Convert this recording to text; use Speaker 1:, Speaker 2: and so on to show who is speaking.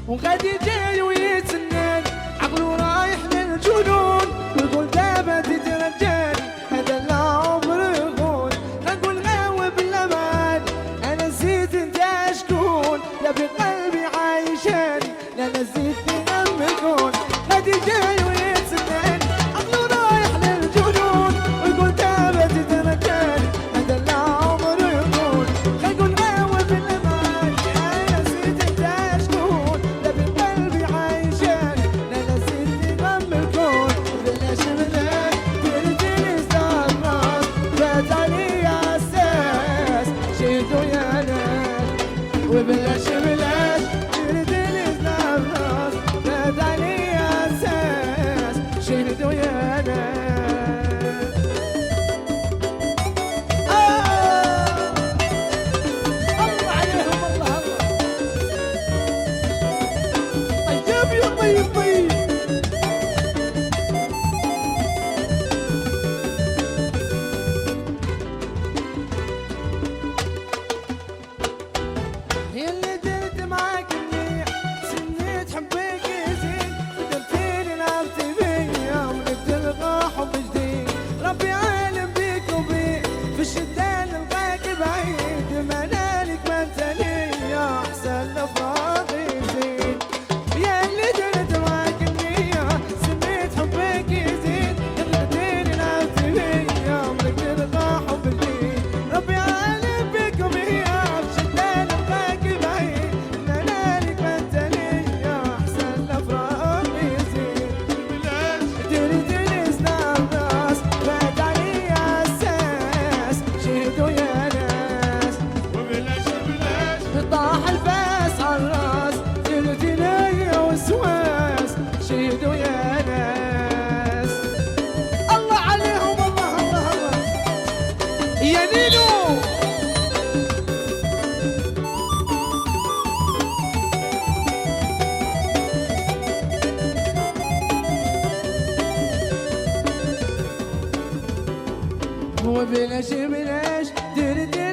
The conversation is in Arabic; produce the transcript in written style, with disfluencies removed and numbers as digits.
Speaker 1: وغادي جاي ويتسنن عقلو رايح للجنون ويقول دابا تترجاني هذا لا عمر يكون نقول غاوي بالامان انا نسيت انت شكون لا بقلبي عايشاني لا نسيتني لما يكون غادي جاي ويتسنن عقلو رايح للجنون ويقول دابا تترجاني هذا لا عمر يكون نقول غاوي بالامان انا نسيت انت شكون لا بقلبي عايشاني لا نسيتني لما يكون بلاش منك تردني استغرب فات علي اساس شيدو يا ناس وبلاش بلاش تردني استغرب فات علي اساس شيدو يا ناس الله عليهم الله طيب يا طيب طيب اللي درت معاك منيح سنيت حبك يزيد قدمتيني لعبت بيا وبدك تلقى حب جديد ربي عالم بيك وبيك في الشدة نلقاك بعيد منالك ما انت ليا احسن الافراح يزيد يا اللي درت معاك منيح سنيت حبك يزيد قدمتيني لعبت بيا وبدك تلقى حب جديد ربي عالم بيك وبيا في الشدة نلقاك بعيد منالك ما انت ليا احسن الافراح يزيد تردني استغراس فات علي اساس شهدوا يا ناس
Speaker 2: وبلاش بلاش
Speaker 1: طاح الفاس عالراس تردني وسواس شهدوا يا ناس الله عليهم الله الله الله يا نينو وبلاش بلاش تردني